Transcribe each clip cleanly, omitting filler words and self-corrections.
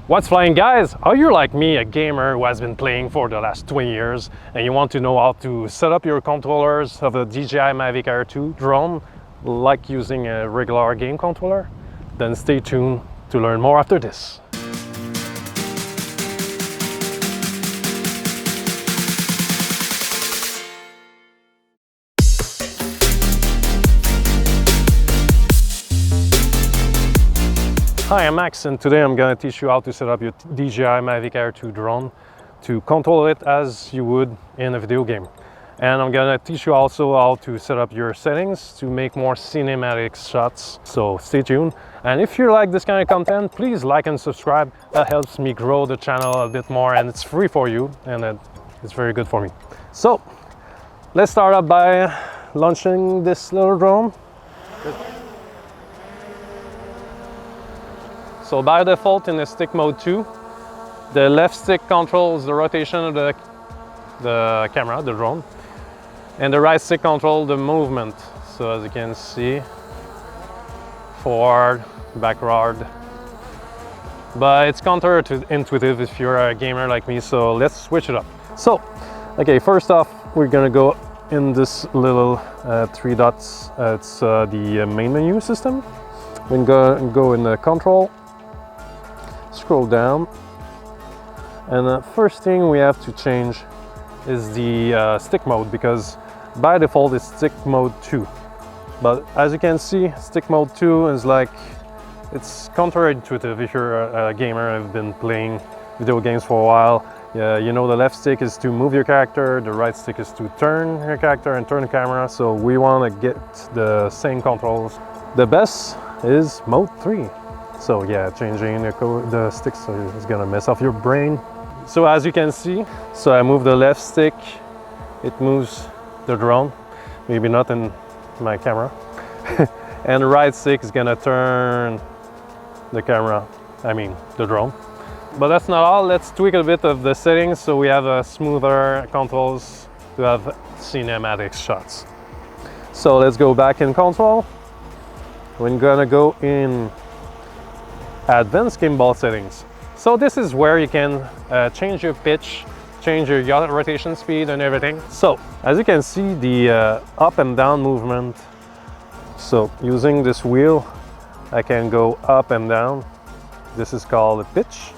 What's flying, guys? Are you like me, a gamer who has been playing for the last 20 years and you want to know how to set up your controllers of a DJI Mavic Air 2 drone like using a regular game controller? Then stay tuned to learn more after this. Hi, I'm Max, and today I'm going to teach you how to set up your DJI Mavic Air 2 drone to control it as you would in a video game. And I'm going to teach you also how to set up your settings to make more cinematic shots. So stay tuned. And if you like this kind of content, please like and subscribe. That helps me grow the channel a bit more, and it's free for you, and it's very good for me. So let's start up by launching this little drone. So by default in the stick mode 2, the left stick controls the rotation of the camera, the drone, and the right stick controls the movement. So as you can see, forward, backward. But it's counterintuitive if you're a gamer like me, so let's switch it up. So, okay, first off, we're gonna go in this little 3 dots. It's the main menu system. We're gonna go in the control. Scroll down, and the first thing we have to change is the stick mode, because by default it's stick mode 2, but as you can see, stick mode 2 is like, it's counterintuitive if you're a gamer and have been playing video games for a while. You know, the left stick is to move your character, the right stick is to turn your character and turn the camera, so we want to get the same controls. The best is mode 3. So yeah, changing the sticks is gonna mess up your brain. So as you can see, so I move the left stick, it moves the drone, maybe not in my camera. And the right stick is gonna turn the camera, the drone. But that's not all, let's tweak a bit of the settings so we have a smoother controls to have cinematic shots. So let's go back in control. We're gonna go in advanced gimbal settings. So this is where you can change your pitch, change your rotation speed and everything. So as you can see, the up and down movement, so using this wheel I can go up and down. This is called a pitch,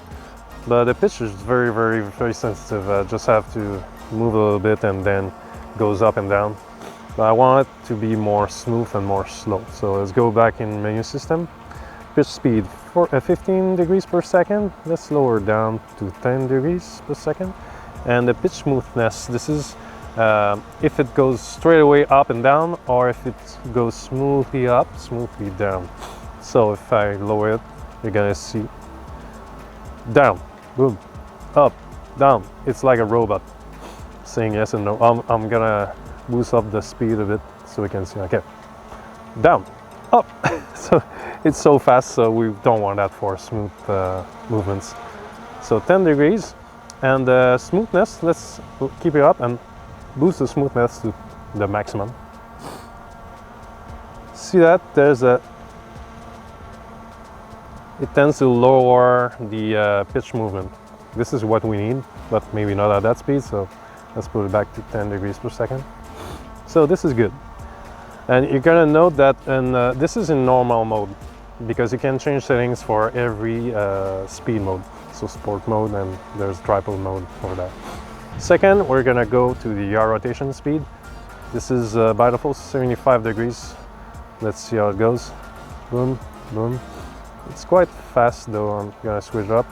but the pitch is very sensitive. I just have to move a little bit and then goes up and down. But I want it to be more smooth and more slow. So let's go back in menu system. Pitch speed for 15 degrees per second. Let's lower down to 10 degrees per second. And the pitch smoothness, this is if it goes straight away up and down, or if it goes smoothly up, smoothly down. So if I lower it, you're gonna see down, boom, up, down. It's like a robot saying yes and no. I'm gonna boost up the speed a bit so we can see. Okay, down, up. So it's so fast, so we don't want that for smooth movements. So 10 degrees, and the smoothness, let's keep it up and boost the smoothness to the maximum. See that? It tends to lower the pitch movement. This is what we need, but maybe not at that speed, so let's put it back to 10 degrees per second. So this is good. And you're gonna note that, and this is in normal mode, because you can change settings for every speed mode. So sport mode, and there's tripod mode for that. Second, we're gonna go to the rotation speed. This is by default 75 degrees. Let's see how it goes. Boom, boom. It's quite fast though. I'm gonna switch it up.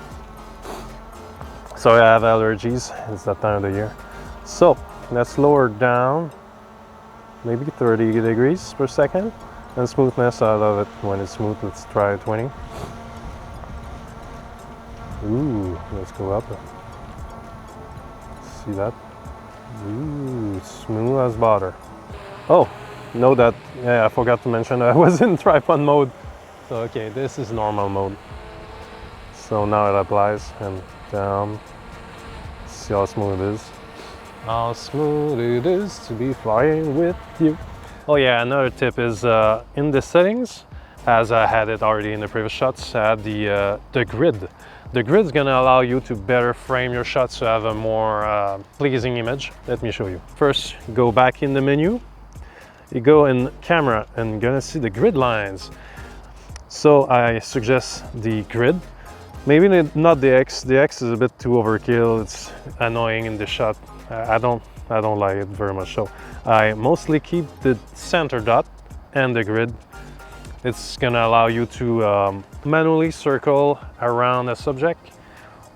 Sorry, I have allergies. It's that time of the year. So let's lower down. Maybe 30 degrees per second, and smoothness, I love it when it's smooth. Let's try 20. Ooh, let's go up. See that? Ooh, smooth as butter. Oh, know that, yeah, I forgot to mention I was in tripod mode. So okay, this is normal mode. So now it applies, and down. See how smooth it is. How smooth it is to be flying with you. Oh yeah, another tip is in the settings, as I had it already in the previous shots, I had the grid. The grid's gonna allow you to better frame your shots to have a more pleasing image. Let me show you. First, go back in the menu. You go in camera and you're gonna see the grid lines. So I suggest the grid. Maybe not the X. The X is a bit too overkill. It's annoying in the shot. I don't like it very much. So I mostly keep the center dot and the grid. It's gonna allow you to manually circle around a subject,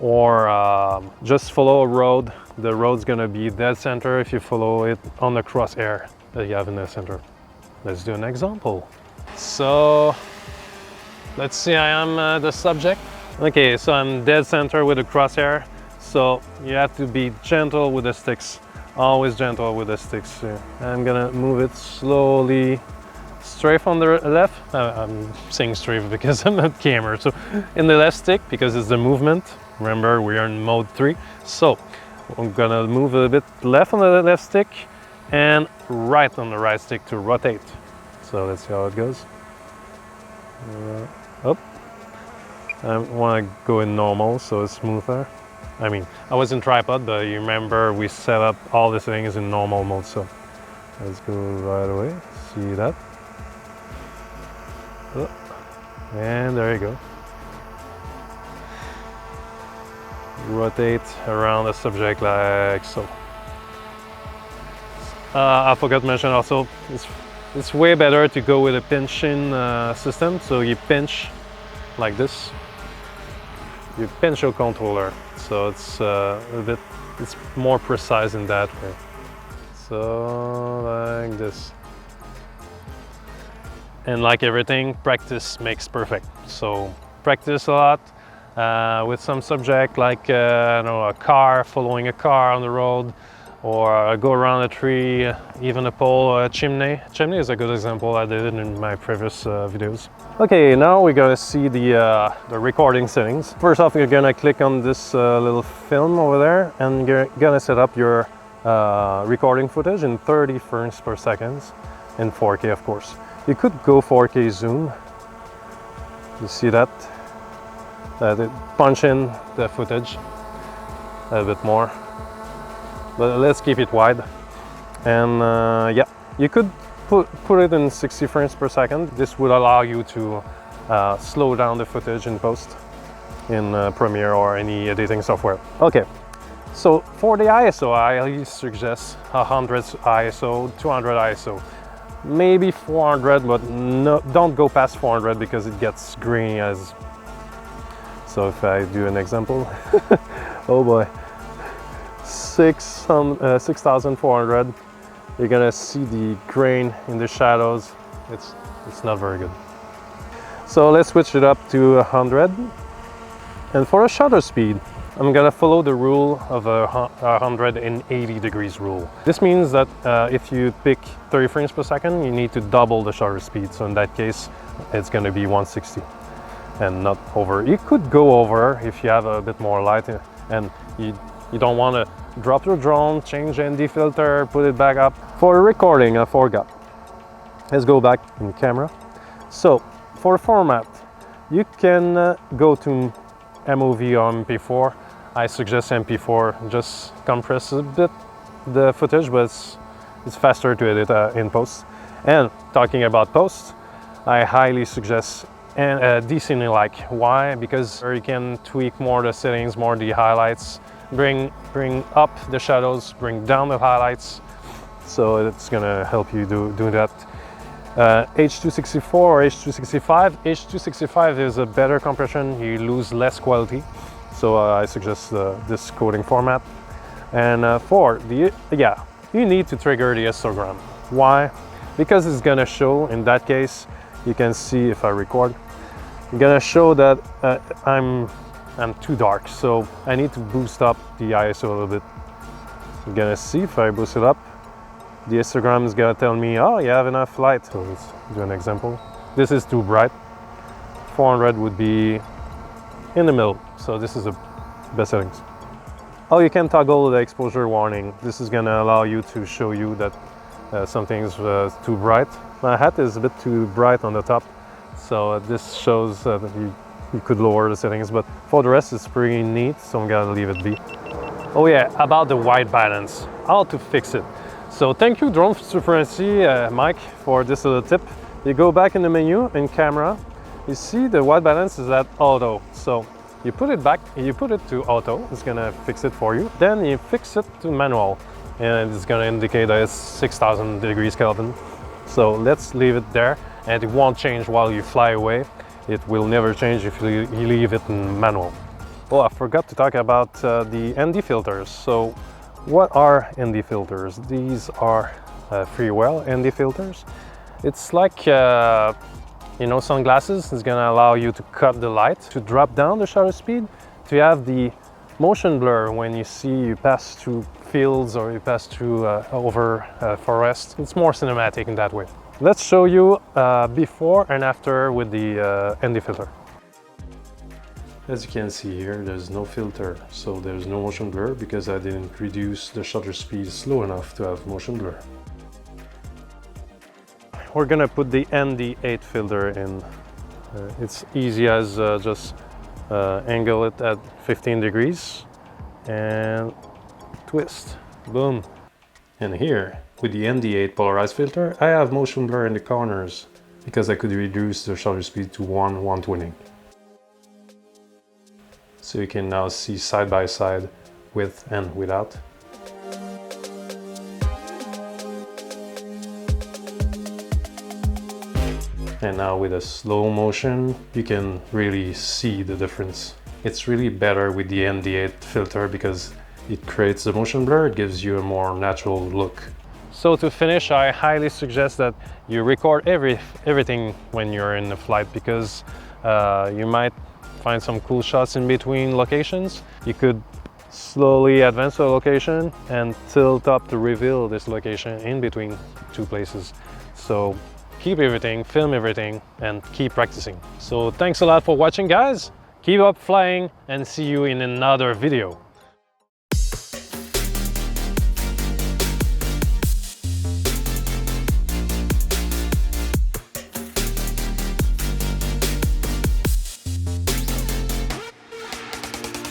or just follow a road. The road's gonna be dead center if you follow it on the crosshair that you have in the center. Let's do an example. So let's see, I am the subject. Okay, so I'm dead center with the crosshair. So you have to be gentle with the sticks. Always gentle with the sticks. I'm gonna move it slowly straight from the left. I'm saying straight because I'm not gamer. So in the left stick, because it's the movement. Remember, we are in mode 3. So I'm gonna move a bit left on the left stick and right on the right stick to rotate. So let's see how it goes. Up. I want to go in normal so it's smoother. I mean, I was in tripod, but you remember we set up all the settings in normal mode. So let's go right away. See that? Oh, and there you go. Rotate around the subject like so. I forgot to mention also, it's way better to go with a pinching system. So you pinch like this. You pinch your controller, so it's it's more precise in that way. So like this. And like everything, practice makes perfect. So practice a lot with some subject, like I don't know, a car, following a car on the road, or go around a tree, even a pole or a chimney. Chimney is a good example. I did it in my previous videos. Okay, now we're gonna see the recording settings. First off, you're gonna click on this little film over there, and you're gonna set up your recording footage in 30 frames per second in 4K, of course. You could go 4K zoom. You see that? Punch in the footage a bit more. But let's keep it wide. And yeah, you could put it in 60 frames per second. This would allow you to slow down the footage in post in Premiere or any editing software. Okay, so for the ISO, I highly suggest 100 ISO, 200 ISO, maybe 400, but no, don't go past 400 because it gets grainy as. So if I do an example, oh boy. 6400, you're gonna see the grain in the shadows. It's not very good. So let's switch it up to 100. And for a shutter speed, I'm gonna follow the rule of a 180 degrees rule. This means that if you pick 30 frames per second, you need to double the shutter speed. So in that case, it's gonna be 160 and not over. You could go over if you have a bit more light and you don't want to drop your drone, change the ND filter, put it back up. For recording, I forgot. Let's go back in camera. So for format, you can go to MOV or MP4. I suggest MP4, just compress a bit the footage, but it's faster to edit in post. And talking about post, I highly suggest decently like. Why? Because you can tweak more the settings, more the highlights, bring up the shadows, bring down the highlights. So it's gonna help you do that. H264 or H265. H265 is a better compression. You lose less quality. So I suggest this coding format. And for the you need to trigger the histogram. Why? Because it's gonna show, in that case, you can see if I record, I'm gonna show that I'm too dark, so I need to boost up the ISO a little bit. You're gonna see if I boost it up, the histogram is gonna tell me, oh, you have enough light. So let's do an example. This is too bright. 400 would be in the middle, so this is the best settings. Oh, you can toggle the exposure warning. This is gonna allow you to show you that something's too bright. My hat is a bit too bright on the top, so this shows that you could lower the settings, but for the rest it's pretty neat, so I'm gonna leave it be. Oh yeah, about the white balance, how to fix it. So thank you Drone Supremacy Mike for this little tip. You go back in the menu in camera, you see the white balance is at auto, so you put it back, you put it to auto, it's gonna fix it for you. Then you fix it to manual, and it's gonna indicate that it's 6000 degrees Kelvin. So let's leave it there, and it won't change while you fly away. It will never change if you leave it in manual. Oh, I forgot to talk about the ND filters. So what are ND filters? These are freewheel ND filters. It's like you know, sunglasses. It's gonna allow you to cut the light, to drop down the shutter speed, to have the motion blur when you see you pass through fields or you pass through over forest. It's more cinematic in that way. Let's show you before and after with the ND filter. As you can see here, there's no filter, so there's no motion blur because I didn't reduce the shutter speed slow enough to have motion blur. We're gonna put the ND8 filter in. It's easy as just angle it at 15 degrees and twist, boom. And here, with the ND8 polarized filter, I have motion blur in the corners because I could reduce the shutter speed to 1/120. So you can now see side by side with and without. And now with a slow motion, you can really see the difference. It's really better with the ND8 filter because it creates the motion blur, it gives you a more natural look. So to finish, I highly suggest that you record everything when you're in the flight because you might find some cool shots in between locations. You could slowly advance to a location and tilt up to reveal this location in between two places. So keep everything, film everything, and keep practicing. So thanks a lot for watching, guys. Keep up flying and see you in another video.